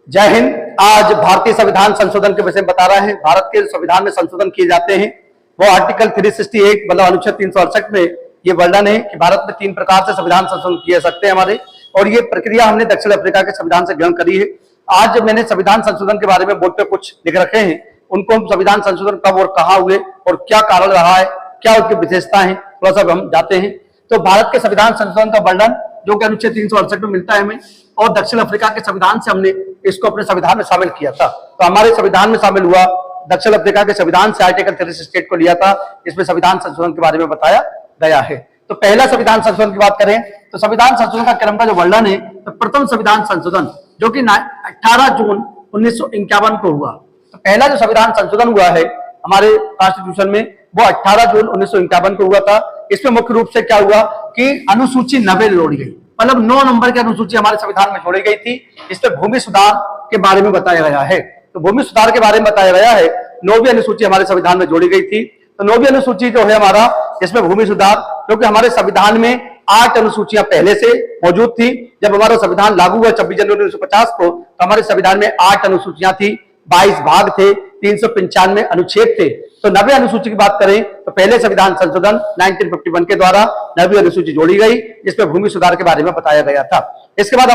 जय हिंद। आज भारतीय संविधान संशोधन के विषय में बता रहे हैं। भारत के संविधान में संशोधन किए जाते हैं वो आर्टिकल 368 मतलब अनुच्छेद 368 में ये वर्णन है कि भारत में 3 प्रकार से संविधान संशोधन किए सकते हैं हमारे, और ये प्रक्रिया हमने दक्षिण अफ्रीका के संविधान से ग्रहण करी है। आज मैंने संविधान संशोधन के बारे में बोर्ड पे कुछ लिख रखे हैं, उनको हम संविधान संशोधन कब और कहाँ हुए और क्या कारण रहा है, क्या उसकी विशेषता है, थोड़ा सा हम जाते हैं। तो भारत के संविधान संशोधन का वर्णन जो कि अनुच्छेद 368 में मिलता है हमें, और दक्षिण अफ्रीका के संविधान से हमने इसको अपने संविधान में शामिल किया था। तो हमारे संविधान में शामिल हुआ दक्षिण अफ्रीका के संविधान से आर्टिकल 368 को लिया था। इसमें संविधान संशोधन के बारे में बताया गया है। तो पहला संविधान संशोधन की बात करें तो संविधान संशोधन का क्रम का जो वर्णन है, तो प्रथम संविधान संशोधन जो कि 18 जून 1951 को हुआ। तो पहला जो संविधान संशोधन हुआ है हमारे कॉन्स्टिट्यूशन में वो 18 जून 1951 को हुआ था। इसमें मुख्य रूप से क्या हुआ कि अनुसूची 90 जोड़ी गई, मतलब 9 नंबर की अनुसूची हमारे संविधान में जोड़ी गई थी। इसमें भूमि सुधार के बारे में बताया गया है। तो भूमि सुधार के बारे में बताया गया है, 9वीं अनुसूची हमारे संविधान में जोड़ी गई थी। तो 9वीं अनुसूची जो है हमारा, इसमें भूमि सुधार, क्योंकि हमारे संविधान में 8 अनुसूचियां पहले से मौजूद थी। जब हमारा संविधान लागू हुआ 26 जनवरी 1950 को, तो हमारे संविधान में 8 अनुसूचियां थी, 22 भाग थे, 395 अनुच्छेद थे। तो 90 अनुसूची की बात करें तो पहले संविधान संशोधन 1951 के द्वारा 90 अनुसूची जोड़ी गई, जिसमें भूमि सुधार के बारे में बताया गया था। इसके बाद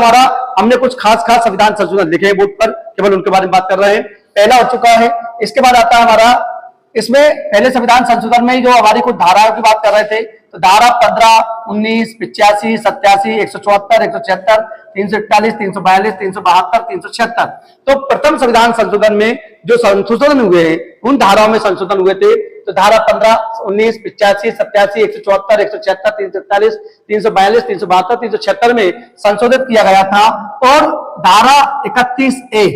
हमने कुछ खास संविधान संशोधन लिखे हैं बोर्ड पर, केवल उनके बारे में बात कर रहे हैं। पहला हो चुका है। इसके बाद आता है हमारा, इसमें पहले संविधान संशोधन में जो हमारी कुछ धाराओं की बात कर रहे थे, तो धारा 15, 19, 85, 87, 174, 176, 341, 342, 372, 376। तो प्रथम संविधान संशोधन में जो संशोधन हुए हैं उन धाराओं में संशोधन हुए थे। तो धारा 15, 19, 85, 87, 174, 176, 341, 342, 372, 376 में संशोधित किया गया था। और धारा 31A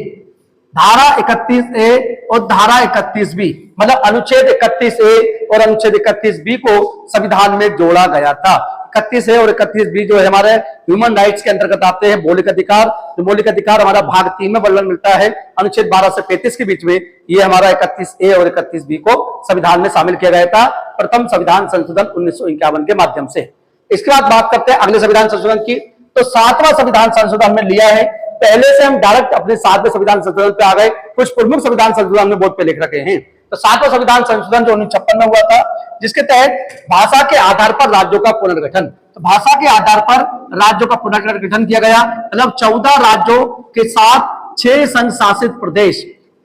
और धारा 31B मतलब अनुच्छेद 31A और अनुच्छेद 31B को संविधान में जोड़ा गया था। 31A और 31B जो है हमारे ह्यूमन राइट्स के अंतर्गत आते हैं। मौलिक अधिकार, जो मौलिक अधिकार हमारा भाग 3 में वर्णन मिलता है, अनुच्छेद 12 से 35 के बीच में, ये हमारा 31A और 31B को संविधान में शामिल किया गया था प्रथम संविधान संशोधन 1951 के माध्यम से। इसके बाद बात करते हैं अगले संविधान संशोधन की। तो 7वां संविधान संशोधन में लिया है। पहले से हम डायरेक्ट अपने 7वें संविधान संशोधन पे आ गए। कुछ प्रमुख संविधान संशोधन हमने बोर्ड पे लिख रखे हैं। तो 7वां संविधान संशोधन जो 1956 में हुआ था, जिसके तहत भाषा के आधार पर राज्यों का पुनर्गठन, तो भाषा के आधार पर राज्यों का पुनर्गठन किया गया। मतलब 14 राज्यों के साथ 6 संघ शासित प्रदेश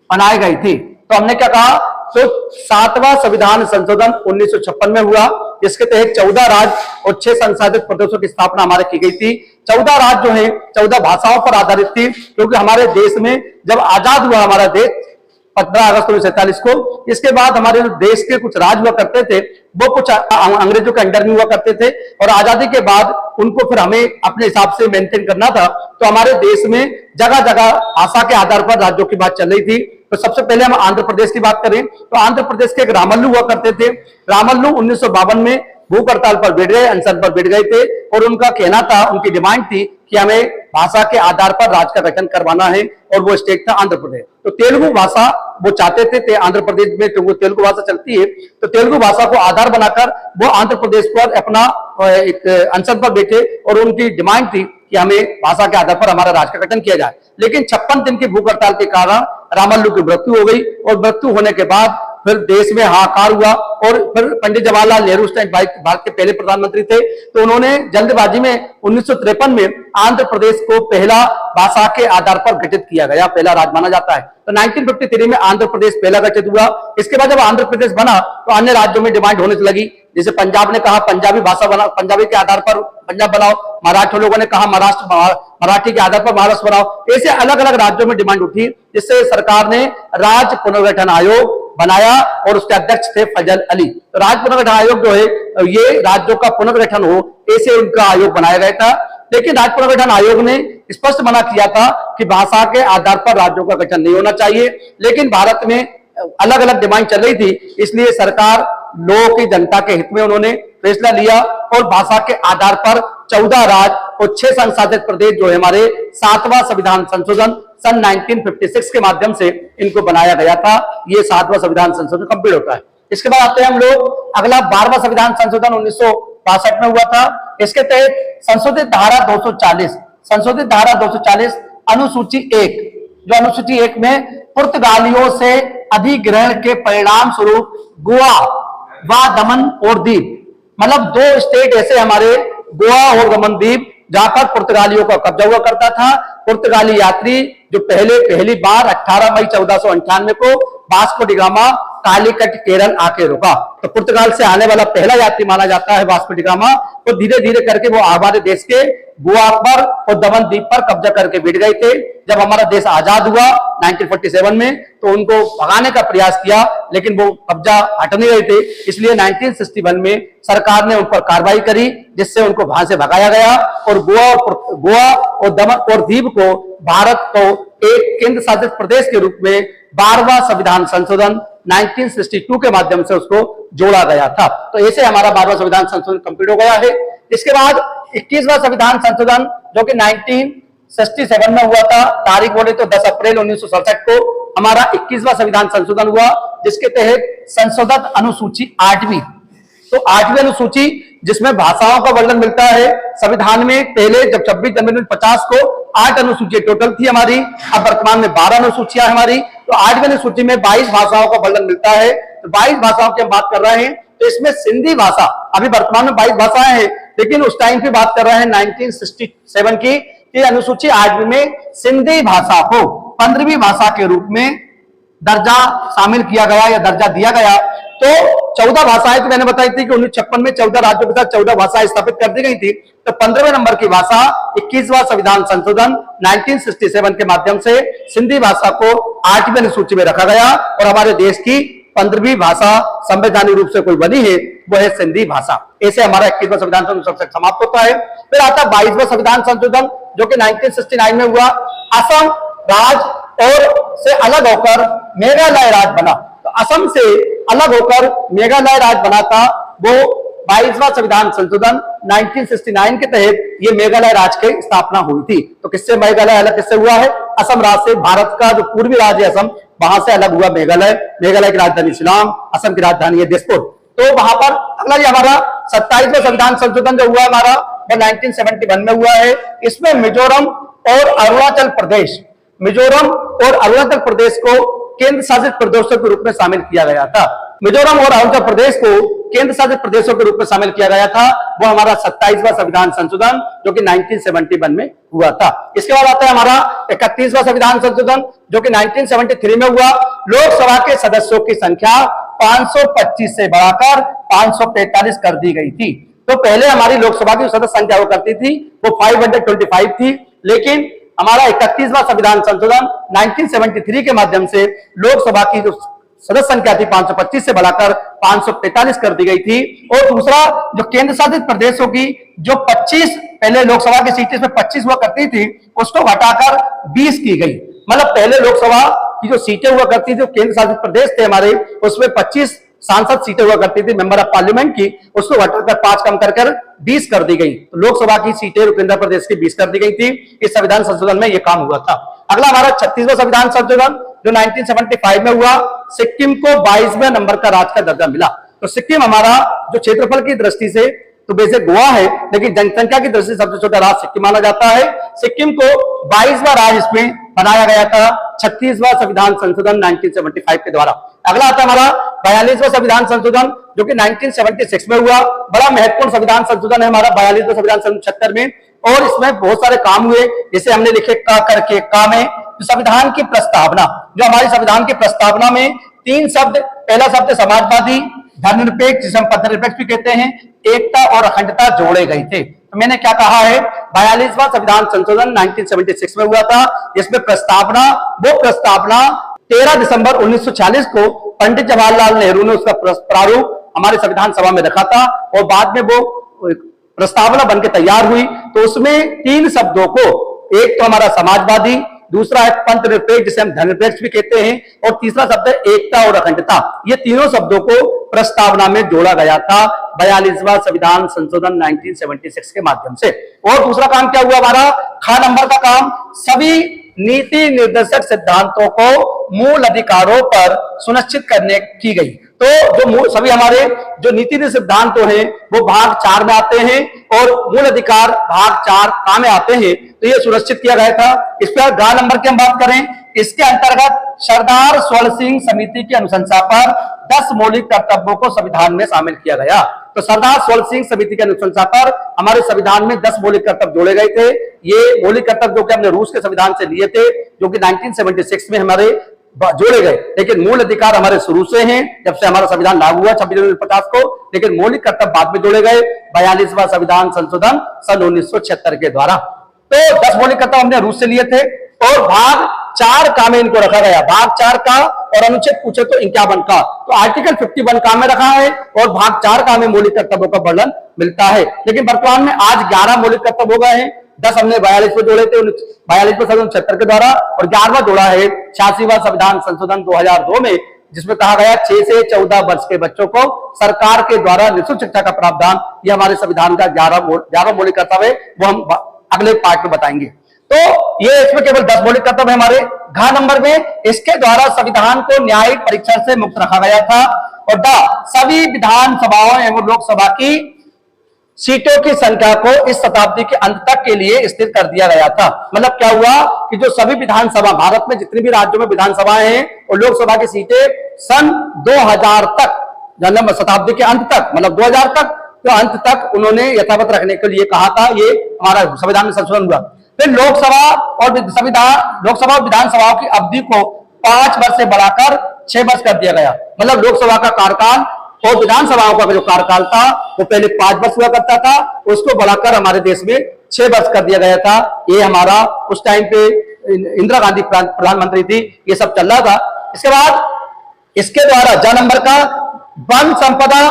बनाए गए थे। तो हमने क्या कहा, तो 7वां संविधान संशोधन 1956 में हुआ, जिसके तहत 14 राज्य और 6 संशासित प्रदेशों की स्थापना हमारे की गई थी। 14 राज्य जो है 14 भाषाओं पर आधारित थी, क्योंकि हमारे देश में जब आजाद हुआ हमारा देश 15 अगस्त 1947 को, इसके बाद हमारे देश के कुछ राज्य हुआ करते थे वो कुछ अंग्रेजों के अंडर में हुआ करते थे, और आजादी के बाद उनको फिर हमें अपने हिसाब से मेंटेन करना था। तो हमारे देश में जगह जगह भाषा के आधार पर राज्यों की बात चल रही थी। तो सबसे पहले हम आंध्र प्रदेश की बात करें तो आंध्र प्रदेश के एक रामल्लू हुआ करते थे। रामल्लू 1952 में भूख हड़ताल पर बैठ गए, अनशन पर बैठ गए थे, और उनका कहना था, उनकी डिमांड थी कि हमें भाषा के आधार पर राज्य का गठन करवाना है, और वो स्टेट था आंध्र प्रदेश। तो तेलुगु भाषा वो चाहते थे आंध्र प्रदेश में, तो वो तेलुगु भाषा चलती है, तो तेलुगु भाषा को आधार बनाकर वो आंध्र प्रदेश पर अपना एक अनशन पर बैठे, और उनकी डिमांड थी कि हमें भाषा के आधार पर हमारा राज्य का गठन किया जाए। लेकिन 56 दिन की भूख हड़ताल के कारण रामल्लू की मृत्यु हो गई, और मृत्यु होने के बाद फिर देश में हाहाकार हुआ। और फिर पंडित जवाहरलाल नेहरू उस टाइम भारत के पहले प्रधानमंत्री थे, तो उन्होंने जल्दबाजी में 1953 में आंध्र प्रदेश को पहला भाषा के आधार पर गठित किया गया, पहला राज्य माना जाता है। तो 1953 में आंध्र प्रदेश पहला गठित हुआ। इसके बाद जब आंध्र प्रदेश बना तो अन्य राज्यों में डिमांड होने लगी, जैसे पंजाब ने कहा पंजाबी भाषा बनाओ, पंजाबी के आधार पर पंजाब बनाओ, मराठी लोगों ने कहा मराठी के आधार पर महाराष्ट्र बनाओ। ऐसे अलग अलग राज्यों में डिमांड उठी, जिससे सरकार ने राज्य पुनर्गठन आयोग बनाया, और उसके अध्यक्ष थे फजल अली। तो राज्य पुनर्गठन आयोग जो है ये राज्यों का पुनर्गठन हो, ऐसे उनका आयोग बनाया गया था। लेकिन राज्य पुनर्गठन आयोग ने स्पष्ट मना किया था कि भाषा के आधार पर राज्यों का गठन नहीं होना चाहिए। लेकिन भारत में अलग अलग डिमांड चल रही थी, इसलिए सरकार लोगों की जनता के हित में उन्होंने फैसला लिया, और भाषा के आधार पर 14 राज्य और 6 संशासित प्रदेश जो है हमारे 7वां संविधान संशोधन सन 1956 के माध्यम से इनको बनाया गया था। ये 7वां संविधान संशोधन कंप्लीट होता है। इसके बाद आते हैं हम लोग अगला 12वां संविधान संशोधन 1962 में हुआ था। इसके तहत संशोधित धारा 240 अनुसूची 1 जो अनुसूची 1 में पुर्तगालियों से अधिग्रहण के परिणाम स्वरूप गोवा व दमन और दीव, मतलब 2 स्टेट ऐसे हमारे गोवा और दमन दीव जहां पर पुर्तगालियों का कब्जा हुआ करता था। पुर्तगाली यात्री जो पहली बार 18 मई 1498 को Vasco D gamma Calicut Kerala आके रुका, तो पुर्तगाल से आने वाला पहला यात्री माना जाता है वास्को डी गामा। तो धीरे धीरे करके वो हमारे देश के गोवा पर और दमन द्वीप पर कब्जा करके बैठ गए थे। जब हमारा देश आजाद हुआ 1947 में तो उनको भगाने का प्रयास किया, लेकिन वो कब्जा हट नहीं रहे थे, इसलिए 1961 में सरकार ने उन पर कार्रवाई करी, जिससे उनको वहां से भगाया गया और गोवा और दमन और दीव को भारत को एक केंद्र शासित प्रदेश के रूप में 12वां संविधान संशोधन 1962 के माध्यम से उसको जोड़ा गया था। तो ऐसे हमारा 12वां संविधान संशोधन कंप्लीट हो गया है। इसके बाद 21वां संविधान संशोधन जो कि 1967 में हुआ था, तारीख बोले तो 10 अप्रैल 1967 को हमारा 21वां संविधान संशोधन हुआ, जिसके तहत संशोधित अनुसूची 8वीं, तो 8वीं अनुसूची जिसमें भाषाओं का वर्णन मिलता है। संविधान में पहले जब 26 जनवरी 50 को 8 अनुसूचियां टोटल थी हमारी, अब वर्तमान में 12 अनुसूचियां हमारी। तो 8वीं अनुसूची में 22 भाषाओं का वर्णन मिलता है। तो 22 भाषाओं की हम बात कर रहे हैं, तो इसमें सिंधी भाषा, अभी वर्तमान में 22 भाषाएं हैं, लेकिन उस टाइम की बात कर रहे हैं 1967 की, अनुसूची 8वीं में सिंधी भाषा को 15वीं भाषा के रूप में दर्जा शामिल किया गया या दर्जा दिया गया। तो 14 भाषाएं तो मैंने बताई थी कि 1956 में 14 राज्यों के साथ 14 भाषाएं स्थापित कर दी गई थी। तो 15वें नंबर की भाषा 21वां संविधान संशोधन 1967 के माध्यम से सिंधी भाषा को 8वीं अनुसूची में रखा गया और हमारे देश की 15वीं भाषा संवैधानिक रूप से कोई बनी है वो है सिंधी भाषा। ऐसे हमारा 21वां संविधान संशोधन समाप्त होता है। फिर आता 22वां संविधान संशोधन जो कि 1969 में हुआ। असम राज्य और से अलग होकर मेघालय राज्य बना, तो असम से अलग होकर मेघालय राज्य बना था वो 22वां संविधान संशोधन 1969 के तहत ये मेघालय राज्य की स्थापना हुई थी। तो किससे मेघालय अलग किससे हुआ है? असम राज्य से। भारत का जो पूर्वी राज्य है असम, वहां से अलग हुआ मेघालय। मेघालय की राजधानी शिलांग, असम की राजधानी है दिसपुर। तो वहां पर अगला ये हमारा 27वां संविधान संशोधन जो हुआ हमारा वो 1971 में हुआ है। इसमें मिजोरम और अरुणाचल प्रदेश को केंद्र शासित प्रदेशों के रूप में शामिल किया गया था। मिजोरम और अरुणाचल प्रदेश को केंद्र शासित प्रदेशों के रूप में शामिल किया गया था, वो हमारा 27वां संविधान संशोधन जो कि 1971 में हुआ था। इसके बाद आता है हमारा 31वां संविधान संशोधन जो कि 1973 में हुआ। लोकसभा के सदस्यों की संख्या 525 से बढ़ाकर 545 कर दी गई थी। तो पहले हमारी लोकसभा की सदस्य संख्या हुआ करती थी वो 525 थी, लेकिन हमारा 31वां संविधान संशोधन 1973 के माध्यम से लोकसभा की जो सदस्य संख्या थी 525 से बढ़ाकर 545 कर दी गई थी। और दूसरा जो केंद्र शासित प्रदेशों की जो 25 पहले लोकसभा की सीटें इसमें 25 हुआ करती थी उसको घटाकर 20 की गई। मतलब पहले लोकसभा की जो सीटें हुआ करती थी केंद्र शासित प्रदेश थे हमारे, उसमें 25 सांसद सीटें हुआ करती थी मेंबर ऑफ पार्लियामेंट की, उसको घटाकर 5 कम कर 20 कर दी गई। तो लोकसभा की सीटें केंद्र प्रदेश की 20 कर दी गई थी। इस संविधान संशोधन में यह काम हुआ था। अगला हमारा 36वां संविधान संशोधन जो 1975 में हुआ। सिक्किम को 22वें नंबर का राज्य का दर्जा मिला। तो सिक्किम हमारा जो क्षेत्रफल की दृष्टि से तो बेसिक गोवा है, लेकिन जनसंख्या की दृष्टि से सबसे छोटा राज्य सिक्किम माना जाता है। सिक्किम को 22वां राज्य इसमें बनाया गया था 36वां संविधान संशोधन 1975 के द्वारा। अगला आता हमारा 42वां संविधान संशोधन जो कि 1976 में हुआ। बड़ा महत्वपूर्ण संविधान संशोधन है हमारा 42वां संविधान संशोधन 76 में, और इसमें बहुत सारे काम हुए। जैसे हमने लिखे का करके का में संविधान की प्रस्तावना, जो हमारी संविधान की प्रस्तावना में 3 शब्द, पहला शब्द समाजवादी, धर्मनिरपेक्ष जिसे हम पथनिरपेक्ष भी कहते हैं, एकता और अखंडता जोड़े गए थे। तो मैंने क्या कहा है 42वां संविधान संशोधन 1976 में हुआ था। इसमें प्रस्तावना 13 दिसंबर 1946 को पंडित जवाहरलाल नेहरू ने उसका प्रारूप हमारे संविधान सभा में रखा था और बाद में वो प्रस्तावना बनकर तैयार हुई। तो उसमें 3 शब्दों को, एक तो हमारा समाजवादी, दूसरा है पंथ निरपेक्ष जिसे हम धर्मनिरपेक्ष भी कहते हैं, और तीसरा शब्द है एकता और अखंडता। ये तीनों शब्दों को प्रस्तावना में जोड़ा गया था 42वां संविधान संशोधन 1976 के माध्यम से। और दूसरा काम क्या हुआ हमारा, खा नंबर का काम, सभी नीति निर्देशक सिद्धांतों को मूल अधिकारों पर सुनिश्चित करने की गई। तो जो सभी हमारे जो नीति निर्देशक सिद्धांत हैं वो भाग 4 में आते हैं और मूल अधिकार भाग 4 का में आते हैं। तो ये सुनिश्चित किया गया था। इस पर गा नंबर की हम बात करें, इसके अंतर्गत सरदार स्वर्ण सिंह समिति की अनुशंसा पर 10 मौलिक कर्तव्यों को संविधान में शामिल किया गया। तो सरदार स्वर्ण सिंह समिति की अनुशंसा पर हमारे संविधान में 10 मौलिक कर्तव्य जोड़े गए थे। ये मौलिक कर्तव्य जो कि हमने रूस के संविधान से लिए थे, जो कि 1976 में हमारे जोड़े गए, लेकिन मूल अधिकार हमारे शुरू से हैं, जब से हमारा संविधान लागू हुआ 26 जनवरी 50 को, लेकिन मौलिक कर्तव्य बाद में जोड़े गए 42वां संविधान संशोधन सन 1976 के द्वारा। तो 10 मौलिक कर्तव्य हमने रूस से लिए थे और भाग 4 का में इनको रखा गया। भाग 4 का और अनुच्छेद पूछे तो 51 का, तो आर्टिकल 51 का में रखा है और भाग 4 का में मौलिक कर्तव्यों का वर्णन मिलता है। लेकिन वर्तमान में आज 11 मौलिक कर्तव्य हो गए हैं। 10 हमने 42 में जोड़े थे 42 में संशोधन 76 के द्वारा, और 11वां जोड़ा है 86वां संविधान संशोधन 2002 में, जिसमें कहा गया 6 से 14 वर्ष के बच्चों को सरकार के द्वारा निःशुल्क शिक्षा का प्रावधान। ये हमारे संविधान का 11 मौलिक कर्तव्य है, वो हम अगले पार्ट में बताएंगे। तो ये इसमें केवल 10 मौलिक कर्तव्य हमारे। घ नंबर में इसके द्वारा संविधान को न्यायिक परीक्षण से मुक्त रखा गया था। और द सभी विधानसभाओं एवं लोकसभा की सीटों की संख्या को इस शताब्दी के अंत तक के लिए स्थिर कर दिया गया था। मतलब क्या हुआ कि जो सभी विधानसभा, भारत में जितनी भी राज्यों में विधानसभाएं हैं और लोकसभा की सीटें सन 2000 तक, जन्म शताब्दी के अंत तक, मतलब 2000 तक, तो अंत तक उन्होंने यथावत रखने के लिए कहा था। ये हमारा संविधान में संशोधन हुआ। फिर लोकसभा और विधानसभाओं की अवधि को 5 वर्ष से बढ़ाकर 6 वर्ष कर दिया गया। मतलब लोकसभा का कार्यकाल और विधानसभाओं का जो कार्यकाल था वो पहले 5 वर्ष हुआ करता था, उसको बढ़ाकर हमारे देश में 6 वर्ष कर दिया गया था। ये हमारा उस टाइम पे इंदिरा गांधी प्रधानमंत्री थी, ये सब चल रहा था। इसके बाद इसके द्वारा ज नंबर का वन संपदा,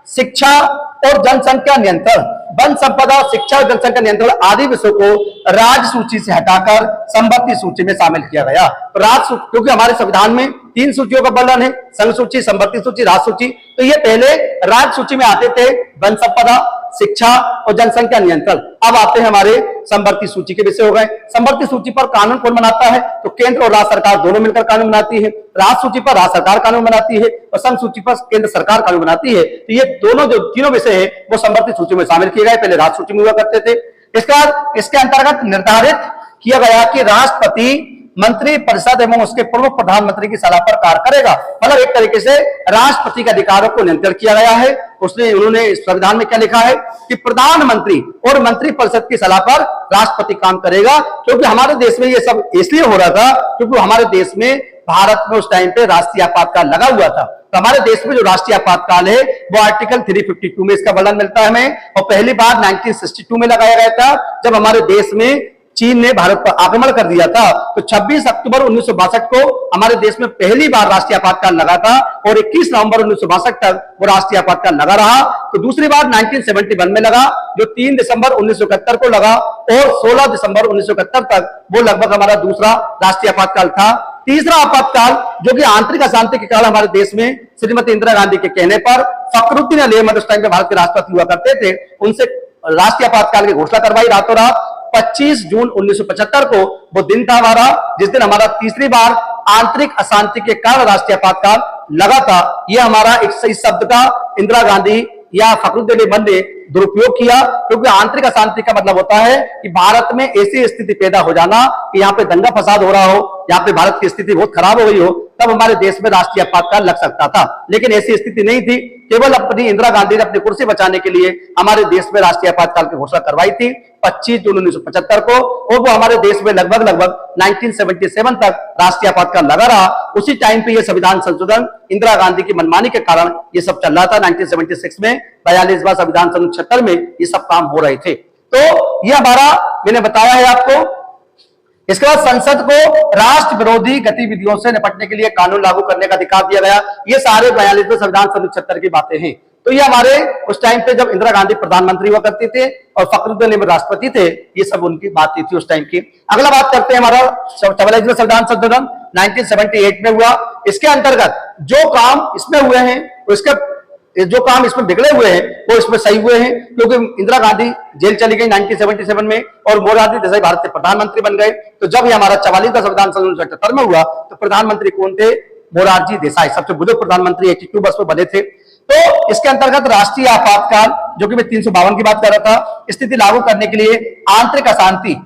शिक्षा और जनसंख्या नियंत्रण, वन संपदा, शिक्षा और जनसंख्या नियंत्रण आदि विषयों को राज्य सूची से हटाकर संपत्ति सूची में शामिल किया गया। क्योंकि हमारे संविधान में 3 सूचियों का वर्णन है, संघ सूची, संपत्ति सूची, राज्य सूची। तो ये पहले राज्य सूची में आते थे वन संपदा, शिक्षा और जनसंख्या नियंत्रण। अब आते हैं हमारे संपत्ति सूची के विषय हो गए। संपत्ति सूची पर कानून कौन बनाता है? तो केंद्र और राज्य सरकार दोनों मिलकर कानून बनाती है। राज्य सूची पर राज्य सरकार कानून बनाती है और संघ सूची पर केंद्र सरकार कानून बनाती है। तो ये दोनों जो तीनों विषय है वो संपत्ति सूची में शामिल किए गए, पहले राज्य सूची में हुआ करते थे। इसके बाद इसके अंतर्गत निर्धारित किया गया कि राष्ट्रपति मंत्री परिषद एवं उसके प्रमुख प्रधानमंत्री की सलाह पर कार्य करेगा। मतलब एक तरीके से राष्ट्रपति के अधिकारों को नियंत्रित किया गया है। उन्होंने संविधान में क्या लिखा है कि प्रधानमंत्री और मंत्री परिषद की सलाह पर राष्ट्रपति काम करेगा। क्योंकि हमारे देश में ये सब इसलिए हो रहा था क्योंकि हमारे देश में, भारत में उस टाइम पे राष्ट्रीय आपातकाल लगा हुआ था। तो हमारे देश में जो राष्ट्रीय आपातकाल है वो आर्टिकल 352 में इसका वर्णन मिलता है हमें, और पहली बार 1962 में लगाया गया था, जब हमारे देश में चीन ने भारत पर आक्रमण कर दिया था। तो 26 अक्टूबर 1962 को हमारे देश में पहली बार राष्ट्रीय आपातकाल लगा था और 21 नवंबर 1962 तक वो राष्ट्रीय आपातकाल लगा रहा। तो दूसरी बार 1971 में लगा, जो 3 दिसंबर 1971 को लगा, और 16 दिसंबर 1971 तक वो लगभग हमारा दूसरा राष्ट्रीय आपातकाल था। तीसरा आपातकाल जो कि आंतरिक अशांति के कारण हमारे देश में श्रीमती इंदिरा गांधी के कहने पर फखरुद्दीन अली अहमद उस टाइम पे भारत के राष्ट्रपति हुआ करते थे, उनसे राष्ट्रीय आपातकाल की घोषणा करवाई रातों रात। 25 जून 1975 को वो दिन था हमारा, जिस दिन हमारा तीसरी बार आंतरिक अशांति के कारण राष्ट्रीय आपातकाल लगा था। ये हमारा इस शब्द का इंदिरा गांधी या फखरुद्दीन अली अहमद ने दुरुपयोग किया, क्योंकि आंतरिक अशांति का मतलब होता है कि भारत में ऐसी स्थिति पैदा हो जाना कि यहाँ पे दंगा फसाद हो रहा हो, यहाँ पे भारत की स्थिति बहुत खराब हो गई हो, तब हमारे देश में राष्ट्रीय आपातकाल लग सकता था। लेकिन ऐसी स्थिति नहीं थी। केवल अपनी इंदिरा गांधी ने अपनी कुर्सी बचाने के लिए हमारे देश में राष्ट्रीय आपातकाल की घोषणा करवाई थी 25 जून 1975 को, और वो हमारे देश में लगभग 1977 तक राष्ट्रीय आपातकाल लगा रहा। उसी टाइम पे ये संविधान संशोधन इंदिरा गांधी की मनमानी के कारण ये सब चल रहा था। 1976 में 42वां संविधान संशोधन 76 में ये सब काम हो रहे थे। तो ये हमारा मैंने बताया है आपको। इसके बाद संसद को राष्ट्र विरोधी गतिविधियों से निपटने के लिए कानून लागू करने का अधिकार दिया गया। ये सारे 42वें संविधान संशोधन 76 की बातें हैं। तो ये हमारे उस टाइम पे जब इंदिरा गांधी प्रधानमंत्री हुआ करते थे और फखरुद्दीन अली राष्ट्रपति थे, ये सब उनकी बातें थी उस टाइम की। अगला बात करते हैं हमारा 44वें संविधान संशोधन 1978 में हुआ। इसके अंतर्गत जो काम इसमें हुए हैं उसके ये जो काम इसमें बिगड़े हुए हैं वो इसमें सही हुए हैं, क्योंकि इंदिरा गांधी जेल चली गई 1977 में और मोरारजी देसाई भारत के प्रधानमंत्री बन गए। तो जब ये हमारा 44वां संविधान संशोधन 1978 में हुआ तो प्रधानमंत्री कौन थे? मोरारजी देसाई, सबसे बुजुर्ग प्रधानमंत्री 82 वर्ष में बने थे। तो इसके अंतर्गत राष्ट्रीय आपातकाल, जो कि मैं 352 की बात कर रहा था, स्थिति लागू करने के लिए आंतरिक अशांति,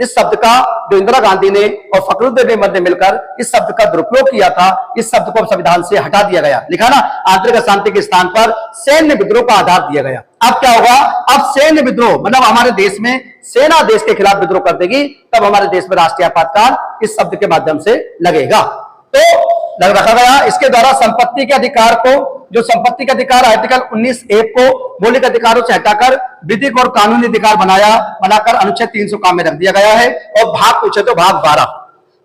इस शब्द का जो इंदिरा गांधी ने और फखरुद्दीन अहमद ने मिलकर इस शब्द का दुरुपयोग किया था, इस शब्द को संविधान से हटा दिया गया। लिखा ना, आंतरिक अशांति के स्थान पर सैन्य विद्रोह का आधार दिया गया। अब क्या होगा? अब सैन्य विद्रोह मतलब हमारे देश में सेना देश के खिलाफ विद्रोह कर देगी, तब हमारे देश में राष्ट्रीय आपातकाल इस शब्द के माध्यम से लगेगा। तो लग रखा गया इसके द्वारा संपत्ति के अधिकार को, जो संपत्ति का अधिकार आर्टिकल 19A को मौलिक अधिकारों से हटाकर विधिक और कानूनी अधिकार बनाकर अनुच्छेद 300 काम में रख दिया गया है। और भाग पूछे तो भाग 12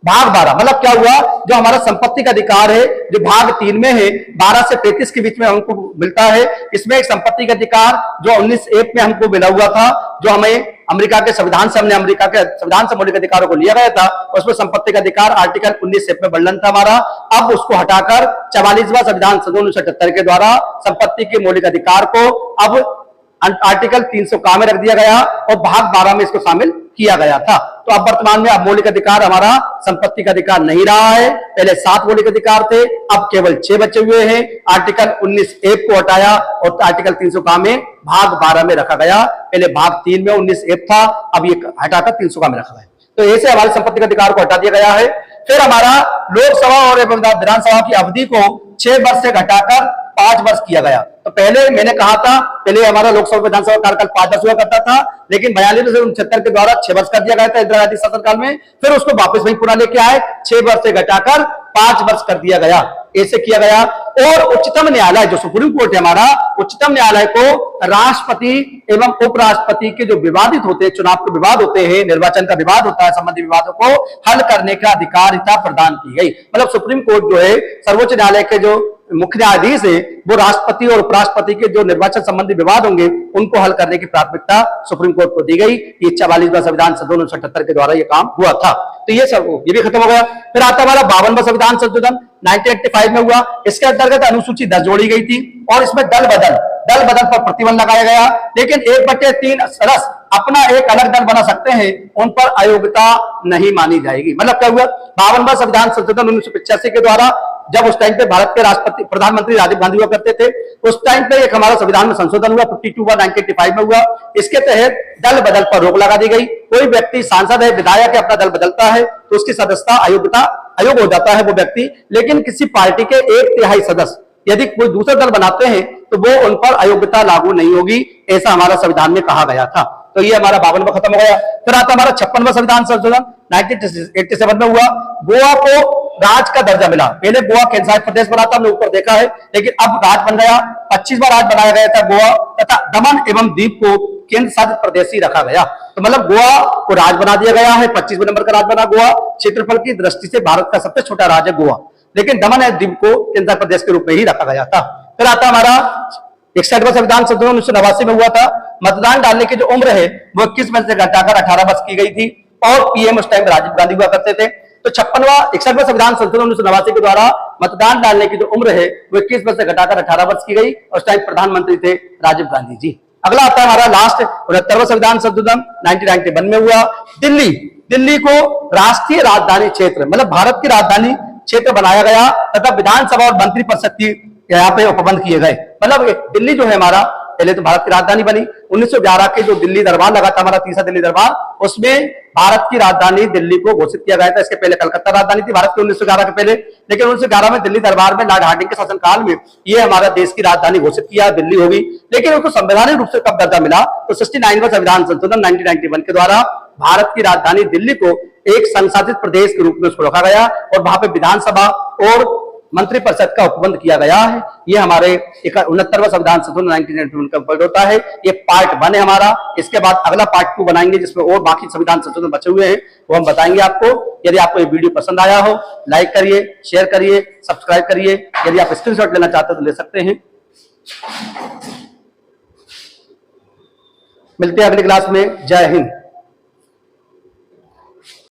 मतलब क्या हुआ? जो हमारा संपत्ति का अधिकार है जो भाग 3 में है, 12 से 35 के बीच में हमको मिलता है। इसमें एक संपत्ति का अधिकार जो 19A में हमको मिला हुआ था, जो हमें अमेरिका के संविधान से, हमने अमेरिका के संविधान से मौलिक अधिकारों को लिया गया था, उसमें संपत्ति का अधिकार आर्टिकल 19A में वर्णन था हमारा। अब उसको हटाकर 44वां संविधान संशोधन 1978 के द्वारा संपत्ति के मौलिक अधिकार को अब आर्टिकल 300 का में रख दिया गया और भाग 12 में इसको शामिल किया गया था। तो अब वर्तमान में अब मौलिक अधिकार हमारा संपत्ति का अधिकार नहीं रहा है। पहले 7 मौलिक अधिकार थे, अब केवल 6 बचे हुए हैं। आर्टिकल 19A को हटाया और आर्टिकल 300 का में भाग 12 में रखा गया। पहले भाग 3 में 19A था, अब ये हटाकर 300 का में रखा गया। तो ऐसे हमारे संपत्ति का अधिकार को हटा दिया गया है। फिर हमारा लोकसभा और विधानसभा की अवधि को 6 वर्ष से घटाकर 5 वर्ष किया गया। तो पहले मैंने कहा था, पहले हमारा लोकसभा विधानसभा कार्यकाल 5 वर्ष हुआ करता था, लेकिन 42 से 69 के द्वारा 6 वर्ष कर दिया गया था इंदिरा गांधी शासनकाल में। फिर उसको वापस वही पुनः लेके आए, 6 वर्ष से घटाकर 5 वर्ष कर दिया गया। ऐसे किया गया। और उच्चतम न्यायालय जो सुप्रीम कोर्ट है हमारा, उच्चतम न्यायालय को राष्ट्रपति एवं उपराष्ट्रपति के जो विवादित होते हैं, चुनाव के विवाद होते हैं, निर्वाचन का विवाद होता है, संबंधी विवादों को हल करने का अधिकारिता प्रदान की गई। मतलब सुप्रीम कोर्ट जो है, सर्वोच्च न्यायालय के जो मुख्य न्यायाधीश है, वो राष्ट्रपति और उपराष्ट्रपति के जो निर्वाचन संबंधी विवाद होंगे उनको हल करने की प्राथमिकता सुप्रीम कोर्ट को दी गई। ये 44वां संविधान संशोधन 1978 के द्वारा ये काम हुआ था। तो ये भी खत्म हो गया। फिर आता हमारा 52वां संविधान संशोधन 1985 में हुआ। इसके अंतर्गत अनुसूची 10 जोड़ी गई थी और इसमें दल बदल पर प्रतिबंध लगाया गया। लेकिन 1/3 सदस्य अपना एक अलग दल बना सकते हैं, उन पर अयोग्यता नहीं मानी जाएगी। मतलब क्या हुआ? 52वां संविधान संशोधन 1985 के द्वारा, जब उस टाइम पे भारत के प्रधानमंत्री राजीव गांधी हुआ करते थे, उस टाइम पे एक हमारा संविधान में संशोधन हुआ 52 1985 में हुआ। इसके तहत दल बदल पर रोक लगा दी गई। कोई व्यक्ति सांसद है, विधायक है, अपना दल बदलता है तो उसकी सदस्यता अयोग्य हो जाता है वो व्यक्ति। लेकिन किसी पार्टी के 1/3 सदस्य यदि कोई दूसरा दल बनाते हैं तो वो उन पर अयोग्यता लागू नहीं होगी, ऐसा हमारा संविधान में कहा गया था। तो ये हमारा 52वां खत्म हो गया। फिर आता हमारा 56वां संविधान संशोधन 1987 में हुआ। गोवा को राज्य का दर्जा मिला। पहले गोवा केंद्र शासित प्रदेश बना था, हमने ऊपर देखा है, लेकिन अब राज्य बन गया। 25वां राज्य बनाया गया था गोवा, तथा दमन एवं दीप को केंद्र शासित प्रदेश ही रखा गया। तो मतलब गोवा को राज्य बना दिया गया है, 25वें नंबर का राज्य बना गोवा। क्षेत्रफल की दृष्टि से भारत का सबसे छोटा राज्य गोवा, लेकिन दमन एवं दीप को केंद्र शासित प्रदेश के रूप में ही रखा गया था। फिर आता हमारा 61वां संविधान संशोधन 1989 में हुआ था। मतदान डालने की जो उम्र है वो 21 वर्ष से घटाकर 18 वर्ष की गई थी और पीएम उस टाइम राजीव गांधी हुआ करते थे। तो 61वां संविधान संशोधन 1989 के द्वारा मतदान डालने की जो उम्र है वो 21 वर्ष से घटाकर 18 वर्ष की गई और उस टाइम प्रधानमंत्री थे राजीव गांधी जी। अगला आता है हमारा लास्ट 69वां संविधान संशोधन 1991 में हुआ। दिल्ली को राष्ट्रीय राजधानी क्षेत्र मतलब भारत की राजधानी क्षेत्र बनाया गया तथा विधानसभा और मंत्रिपरिषद की यहाँ पे उपबंध किए गए। मतलब दिल्ली जो है हमारा, पहले तो भारत की राजधानी बनी। 1911 के जो दिल्ली दरबार लगा था हमारा, तीसरा दिल्ली दरबार, उसमें भारत की राजधानी दिल्ली को घोषित किया गया था। इसके पहले कलकत्ता राजधानी थी भारत की 1911 के पहले, लेकिन 1911 में दिल्ली दरबार में लॉर्ड हार्डिंग के शासनकाल में ये हमारा देश की राजधानी घोषित किया, दिल्ली होगी। लेकिन उसको संवैधानिक रूप से कब दर्जा मिला? तो 69वां संविधान संशोधन 1991 के द्वारा भारत की राजधानी दिल्ली को एक संशासित प्रदेश के रूप में उसको रखा गया और वहां पे विधानसभा और मंत्रिपरिषद का उपबंध किया गया है। ये हमारे 69वां संविधान संशोधन 1991 का उपबंध होता है। ये पार्ट 1 है हमारा। इसके बाद अगला पार्ट 2 बनाएंगे जिसमें और बाकी संविधान संशोधन बचे हुए हैं वो हम बताएंगे आपको। यदि आपको ये वीडियो पसंद आया हो, लाइक करिए, शेयर करिए, सब्सक्राइब करिए। यदि आप स्क्रीनशॉट लेना चाहते हो तो ले सकते हैं। मिलते हैं अगली क्लास में। जय हिंद।